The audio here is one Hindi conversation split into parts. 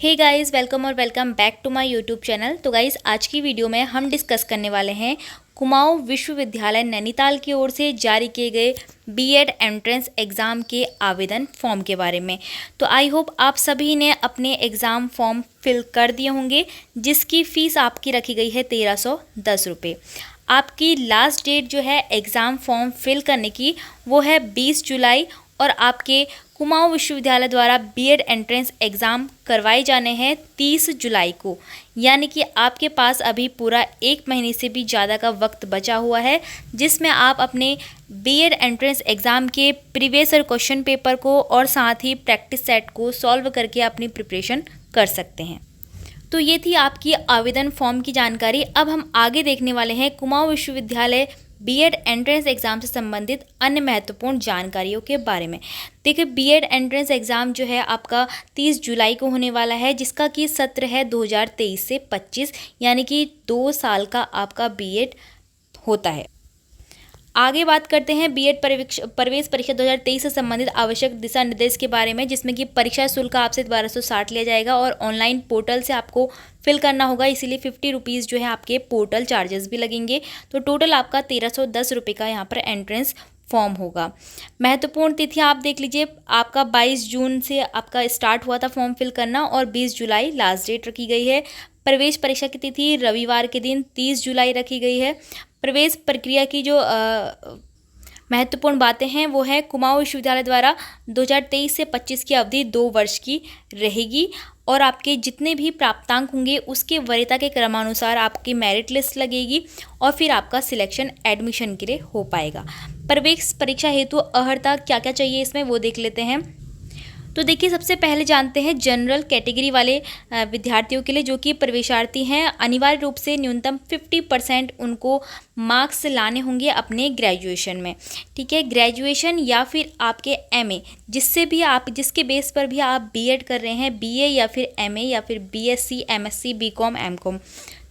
हे गाइस, वेलकम और welcome back to my YouTube channel. तो गाइस, आज की वीडियो में हम डिस्कस करने वाले हैं कुमाऊं विश्वविद्यालय नैनीताल की ओर से जारी किए गए बीएड एंट्रेंस एग्ज़ाम के आवेदन फॉर्म के बारे में। तो आई होप आप सभी ने अपने एग्ज़ाम फॉर्म फिल कर दिए होंगे, जिसकी फ़ीस आपकी रखी गई है 1310 रुपये। आपकी लास्ट डेट जो है एग्ज़ाम फॉर्म फिल करने की वो है 20 जुलाई और आपके कुमाऊं विश्वविद्यालय द्वारा बीएड एंट्रेंस एग्ज़ाम करवाए जाने हैं 30 जुलाई को। यानी कि आपके पास अभी पूरा 1 महीने से भी ज़्यादा का वक्त बचा हुआ है, जिसमें आप अपने बीएड एंट्रेंस एग्ज़ाम के प्रीवियस ईयर क्वेश्चन पेपर को और साथ ही प्रैक्टिस सेट को सॉल्व करके अपनी प्रिपरेशन कर सकते हैं। तो ये थी आपकी आवेदन फॉर्म की जानकारी। अब हम आगे देखने वाले हैं कुमाऊं विश्वविद्यालय बीएड एंट्रेंस एग्ज़ाम से संबंधित अन्य महत्वपूर्ण जानकारियों के बारे में। देखिए, बीएड एंट्रेंस एग्ज़ाम जो है आपका 30 जुलाई को होने वाला है, जिसका कि सत्र है 2023 से 25, यानी कि 2 साल का आपका बीएड होता है। आगे बात करते हैं बीएड प्रवेश परीक्षा 2023 से संबंधित आवश्यक दिशा निर्देश के बारे में, जिसमें कि परीक्षा शुल्क आपसे 1260 लिया जाएगा और ऑनलाइन पोर्टल से आपको फिल करना होगा, इसीलिए 50 रुपीज़ जो है आपके पोर्टल चार्जेस भी लगेंगे। तो टोटल आपका 1310 रुपये का यहाँ पर एंट्रेंस फॉर्म होगा। महत्वपूर्ण तिथि आप देख लीजिए, आपका 22 जून से आपका स्टार्ट हुआ था फॉर्म फिल करना और 20 जुलाई लास्ट डेट रखी गई है। प्रवेश परीक्षा की तिथि रविवार के दिन 30 जुलाई रखी गई है। प्रवेश प्रक्रिया की जो महत्वपूर्ण बातें हैं वो है कुमाऊं विश्वविद्यालय द्वारा 2023 से 25 की अवधि 2 वर्ष की रहेगी और आपके जितने भी प्राप्तांक होंगे उसके वरीयता के क्रमानुसार आपकी मेरिट लिस्ट लगेगी और फिर आपका सिलेक्शन एडमिशन के लिए हो पाएगा। प्रवेश परीक्षा हेतु अर्हता क्या क्या चाहिए इसमें वो देख लेते हैं। तो देखिए, सबसे पहले जानते हैं जनरल कैटेगरी वाले विद्यार्थियों के लिए जो कि प्रवेशार्थी हैं, अनिवार्य रूप से न्यूनतम 50% उनको मार्क्स लाने होंगे अपने ग्रेजुएशन में। ठीक है, ग्रेजुएशन या फिर आपके एमए, जिससे भी आप जिसके बेस पर भी आप बीएड कर रहे हैं, बीए या फिर एमए या फिर बीएससी, एमएससी, बीकॉम, एमकॉम,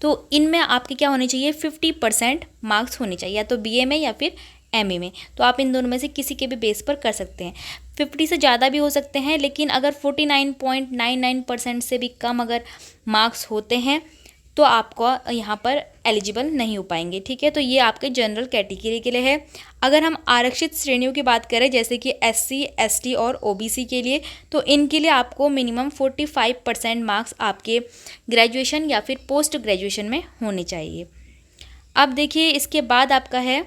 तो इनमें आपके क्या होने चाहिए 50% मार्क्स होने चाहिए, या तो बीए में या फिर एमए में। तो आप इन दोनों में से किसी के भी बेस पर कर सकते हैं। 50 से ज़्यादा भी हो सकते हैं, लेकिन अगर 49.99% से भी कम अगर मार्क्स होते हैं तो आपको यहाँ पर एलिजिबल नहीं हो पाएंगे। ठीक है, तो ये आपके जनरल कैटेगरी के लिए है। अगर हम आरक्षित श्रेणियों की बात करें, जैसे कि एससी, एसटी और ओबीसी के लिए, तो इनके लिए आपको मिनिमम 45% मार्क्स आपके ग्रेजुएशन या फिर पोस्ट ग्रेजुएशन में होने चाहिए। अब देखिए, इसके बाद आपका है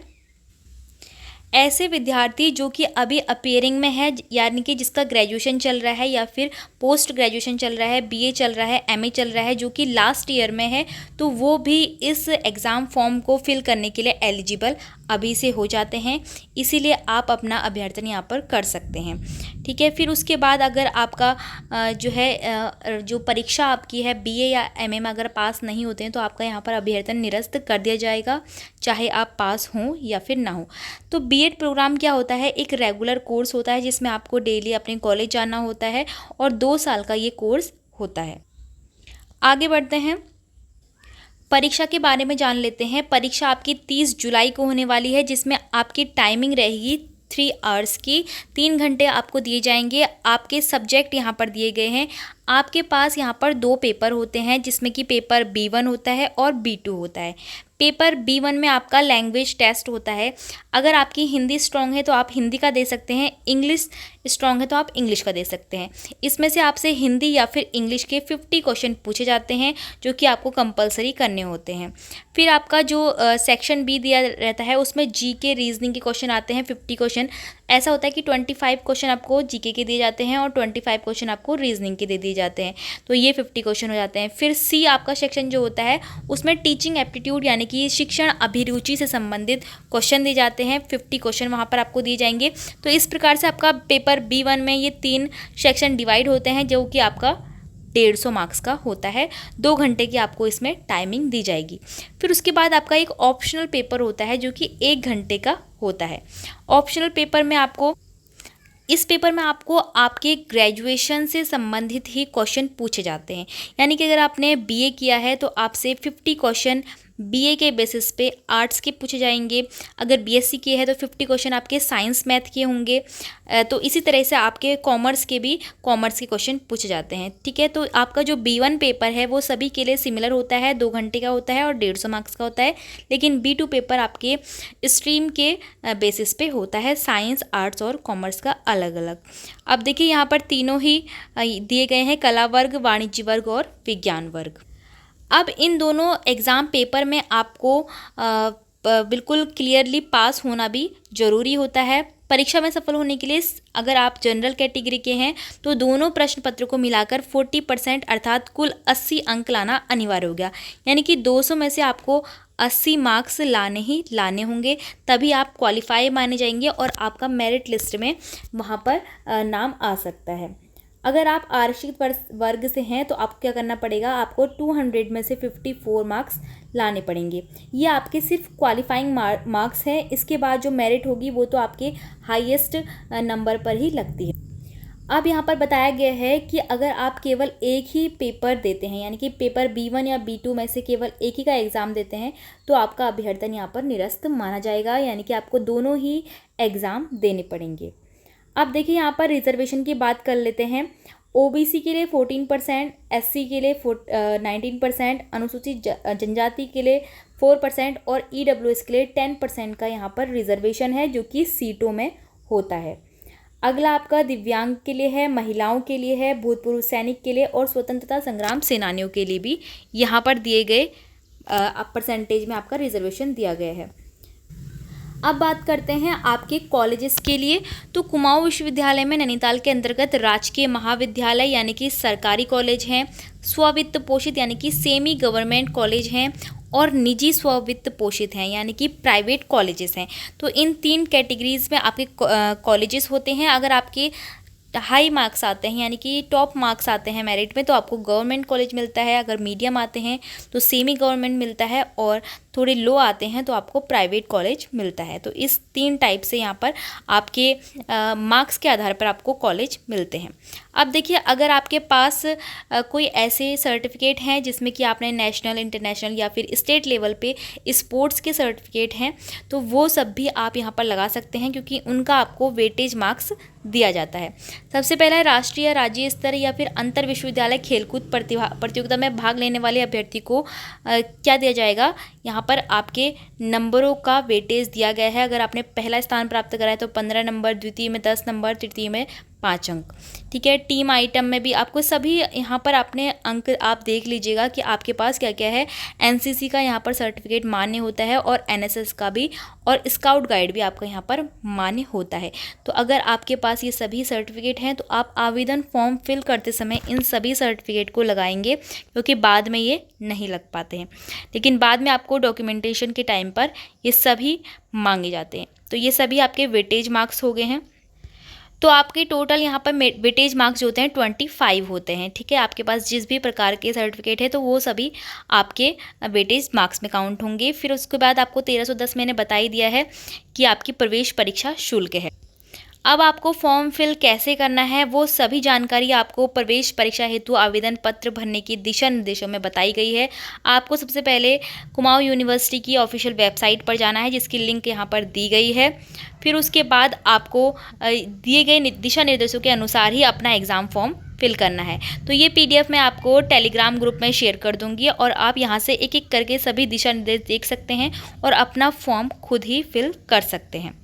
ऐसे विद्यार्थी जो कि अभी अपियरिंग में है, यानी कि जिसका ग्रेजुएशन चल रहा है या फिर पोस्ट ग्रेजुएशन चल रहा है, बीए चल रहा है, एमए चल रहा है, जो कि लास्ट ईयर में है, तो वो भी इस एग्ज़ाम फॉर्म को फिल करने के लिए एलिजिबल अभी से हो जाते हैं। इसीलिए आप अपना अभ्यर्थन यहाँ पर कर सकते हैं। ठीक है, फिर उसके बाद अगर आपका जो है जो परीक्षा आपकी है बीए या एमए में अगर पास नहीं होते हैं तो आपका यहाँ पर अभ्यर्थन निरस्त कर दिया जाएगा, चाहे आप पास हों या फिर ना हो। तो बीएड प्रोग्राम क्या होता है, एक रेगुलर कोर्स होता है जिसमें आपको डेली अपने कॉलेज जाना होता है और 2 साल का ये कोर्स होता है। आगे बढ़ते हैं, परीक्षा के बारे में जान लेते हैं। परीक्षा आपकी 30 जुलाई को होने वाली है, जिसमें आपकी टाइमिंग रहेगी 3 आवर्स की। 3 घंटे आपको दिए जाएंगे। आपके सब्जेक्ट यहाँ पर दिए गए हैं। आपके पास यहाँ पर 2 पेपर होते हैं, जिसमें कि पेपर B1 होता है और B2 होता है। पेपर B1 में आपका लैंग्वेज टेस्ट होता है। अगर आपकी हिंदी स्ट्रॉन्ग है तो आप हिंदी का दे सकते हैं, इंग्लिश स्ट्रॉन्ग है तो आप इंग्लिश का दे सकते हैं। इसमें से आपसे हिंदी या फिर इंग्लिश के 50 क्वेश्चन पूछे जाते हैं, जो कि आपको कंपलसरी करने होते हैं। फिर आपका जो सेक्शन बी दिया रहता है, उसमें जीके रीजनिंग के क्वेश्चन आते हैं 50 क्वेश्चन। ऐसा होता है कि 25 क्वेश्चन आपको जीके के दिए जाते हैं और 25 क्वेश्चन आपको रीजनिंग के दे दिए जाते हैं, तो ये 50 क्वेश्चन हो जाते हैं। फिर सी आपका सेक्शन जो होता है, उसमें टीचिंग एप्टीट्यूड यानी कि शिक्षण अभिरुचि से संबंधित क्वेश्चन दिए जाते हैं। 50 क्वेश्चन वहाँ पर आपको दिए जाएंगे। तो इस प्रकार से आपका पेपर B1 में ये 3 सेक्शन डिवाइड होते हैं, जो कि आपका 150 मार्क्स का होता है। 2 घंटे की आपको इसमें टाइमिंग दी जाएगी। फिर उसके बाद आपका एक ऑप्शनल पेपर होता है, जो कि 1 घंटे का होता है। ऑप्शनल पेपर में आपको इस पेपर में आपको आपके ग्रेजुएशन से संबंधित ही क्वेश्चन पूछे जाते हैं। यानी कि अगर आपने बीए किया है तो आपसे 50 क्वेश्चन बीए के बेसिस पे आर्ट्स के पूछे जाएंगे। अगर बीएससी किए हैं तो 50 क्वेश्चन आपके साइंस मैथ के होंगे। तो इसी तरह से आपके कॉमर्स के भी कॉमर्स के क्वेश्चन पूछे जाते हैं, ठीक है। तो आपका जो B1 पेपर है वो सभी के लिए सिमिलर होता है, 2 घंटे का होता है और 150 मार्क्स का होता है। लेकिन B2 पेपर आपके स्ट्रीम के बेसिस पे होता है, साइंस, आर्ट्स और कॉमर्स का अलग अलग। अब देखिए यहाँ पर तीनों ही दिए गए हैं, कला वर्ग, वाणिज्य वर्ग और विज्ञान वर्ग। अब इन दोनों एग्ज़ाम पेपर में आपको बिल्कुल क्लियरली पास होना भी ज़रूरी होता है। परीक्षा में सफल होने के लिए अगर आप जनरल कैटेगरी के हैं तो दोनों प्रश्न पत्र को मिलाकर 40% अर्थात कुल 80 अंक लाना अनिवार्य हो गया। यानी कि 200 में से आपको 80 मार्क्स लाने ही लाने होंगे, तभी आप क्वालिफाई माने जाएंगे और आपका मेरिट लिस्ट में वहाँ पर नाम आ सकता है। अगर आप आरक्षित वर्ग से हैं तो आपको क्या करना पड़ेगा, आपको 200 में से 54 मार्क्स लाने पड़ेंगे। ये आपके सिर्फ क्वालिफाइंग मार्क्स हैं। इसके बाद जो मेरिट होगी वो तो आपके हाईएस्ट नंबर पर ही लगती है। अब यहाँ पर बताया गया है कि अगर आप केवल एक ही पेपर देते हैं, यानी कि पेपर B1 या B2 में से केवल एक ही का एग्ज़ाम देते हैं, तो आपका अभ्यर्थन यहाँ पर निरस्त माना जाएगा, यानी कि आपको दोनों ही एग्ज़ाम देने पड़ेंगे। अब देखिए यहाँ पर रिजर्वेशन की बात कर लेते हैं। ओबीसी के लिए 14%, एससी के लिए 19%, अनुसूचित जनजाति के लिए 4% और ईडब्ल्यूएस के लिए 10% का यहाँ पर रिजर्वेशन है, जो कि सीटों में होता है। अगला आपका दिव्यांग के लिए है, महिलाओं के लिए है, भूतपूर्व सैनिक के लिए और स्वतंत्रता संग्राम सेनानियों के लिए भी यहाँ पर दिए गए परसेंटेज में आपका रिजर्वेशन दिया गया है। अब बात करते हैं आपके कॉलेजेस के लिए। तो कुमाऊं विश्वविद्यालय में नैनीताल के अंतर्गत राजकीय महाविद्यालय यानी कि सरकारी कॉलेज हैं, स्ववित्त पोषित यानी कि सेमी गवर्नमेंट कॉलेज हैं और निजी स्ववित्त पोषित हैं यानी कि प्राइवेट कॉलेजेस हैं। तो इन 3 कैटेगरीज में आपके कॉलेजेस होते हैं। अगर आपके हाई मार्क्स आते हैं यानी कि टॉप मार्क्स आते हैं मेरिट में तो आपको गवर्नमेंट कॉलेज मिलता है, अगर मीडियम आते हैं तो सेमी गवर्नमेंट मिलता है और थोड़े लो आते हैं तो आपको प्राइवेट कॉलेज मिलता है। तो इस 3 टाइप से यहाँ पर आपके मार्क्स के आधार पर आपको कॉलेज मिलते हैं। अब देखिए, अगर आपके पास कोई ऐसे सर्टिफिकेट हैं जिसमें कि आपने नेशनल, इंटरनेशनल या फिर स्टेट लेवल पे स्पोर्ट्स के सर्टिफिकेट हैं तो वो सब भी आप यहाँ पर लगा सकते हैं, क्योंकि उनका आपको वेटेज मार्क्स दिया जाता है। सबसे पहला है राष्ट्रीय, राज्य स्तर या फिर अंतर विश्वविद्यालय खेलकूद प्रतियोगिता में भाग लेने वाले अभ्यर्थी को क्या दिया जाएगा, यहाँ पर आपके नंबरों का वेटेज दिया गया है। अगर आपने पहला स्थान प्राप्त करा है तो 15 नंबर, द्वितीय में 10 नंबर, तृतीय में 5 अंक, ठीक है। टीम आइटम में भी आपको सभी यहाँ पर अपने अंक आप देख लीजिएगा कि आपके पास क्या क्या है। एनसीसी का यहाँ पर सर्टिफिकेट मान्य होता है और एनएसएस का भी, और स्काउट गाइड भी आपका यहाँ पर मान्य होता है। तो अगर आपके पास ये सभी सर्टिफिकेट हैं तो आप आवेदन फॉर्म फिल करते समय इन सभी सर्टिफिकेट को लगाएंगे, क्योंकि बाद में ये नहीं लग पाते हैं, लेकिन बाद में आपको डॉक्यूमेंटेशन के टाइम पर ये सभी मांगे जाते हैं। तो ये सभी आपके वेटेज मार्क्स हो गए हैं। तो आपके टोटल यहाँ पर वेटेज मार्क्स जो होते हैं 25 होते हैं, ठीक है। आपके पास जिस भी प्रकार के सर्टिफिकेट है तो वो सभी आपके वेटेज मार्क्स में काउंट होंगे। फिर उसके बाद आपको 1310 मैंने बता ही दिया है कि आपकी प्रवेश परीक्षा शुल्क है। अब आपको फॉर्म फिल कैसे करना है वो सभी जानकारी आपको प्रवेश परीक्षा हेतु आवेदन पत्र भरने की दिशा निर्देशों में बताई गई है। आपको सबसे पहले कुमाऊं यूनिवर्सिटी की ऑफिशियल वेबसाइट पर जाना है, जिसकी लिंक यहाँ पर दी गई है। फिर उसके बाद आपको दिए गए दिशा निर्देशों के अनुसार ही अपना एग्ज़ाम फॉर्म फिल करना है। तो ये PDF मैं आपको टेलीग्राम ग्रुप में शेयर कर दूंगी और आप यहाँ से एक एक करके सभी दिशा निर्देश देख सकते हैं और अपना फॉर्म खुद ही फिल कर सकते हैं।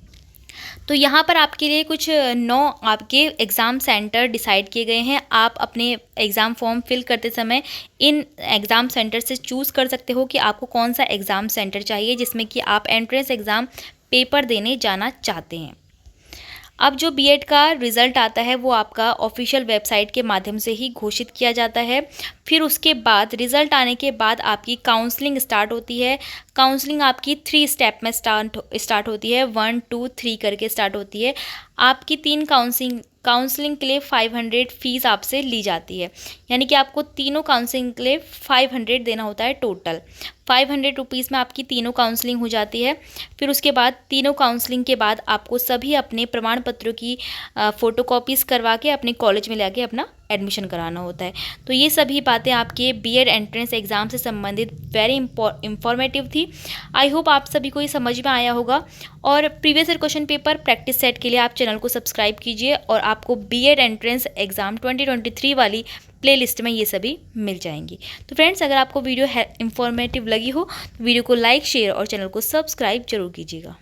तो यहाँ पर आपके लिए कुछ 9 आपके एग्ज़ाम सेंटर डिसाइड किए गए हैं। आप अपने एग्ज़ाम फॉर्म फिल करते समय इन एग्ज़ाम सेंटर से चूज़ कर सकते हो कि आपको कौन सा एग्ज़ाम सेंटर चाहिए जिसमें कि आप एंट्रेंस एग्ज़ाम पेपर देने जाना चाहते हैं। अब जो बीएड का रिज़ल्ट आता है वो आपका ऑफिशियल वेबसाइट के माध्यम से ही घोषित किया जाता है। फिर उसके बाद रिज़ल्ट आने के बाद आपकी काउंसलिंग स्टार्ट होती है। काउंसलिंग आपकी 3 स्टेप में स्टार्ट होती है, 1, 2, 3 करके स्टार्ट होती है। आपकी 3 काउंसलिंग के लिए 500 फीस आपसे ली जाती है, यानी कि आपको तीनों काउंसलिंग के लिए 500 देना होता है टोटल। ₹500 में आपकी तीनों काउंसलिंग हो जाती है। फिर उसके बाद तीनों काउंसलिंग के बाद आपको सभी अपने प्रमाण पत्रों की फ़ोटोकॉपीज़ करवा के अपने कॉलेज में लाके अपना एडमिशन कराना होता है। तो ये सभी बातें आपके बीएड एंट्रेंस एग्ज़ाम से संबंधित वेरी इंफॉर्मेटिव थी। आई होप आप सभी को ये समझ में आया होगा। और previous year question paper practice set के लिए आप चैनल को सब्सक्राइब कीजिए और आपको बीएड एंट्रेंस एग्ज़ाम 2023 वाली प्लेलिस्ट में ये सभी मिल जाएंगी। तो फ्रेंड्स, अगर आपको वीडियो इंफॉर्मेटिव लगी हो तो वीडियो को लाइक, शेयर और चैनल को सब्सक्राइब जरूर कीजिएगा।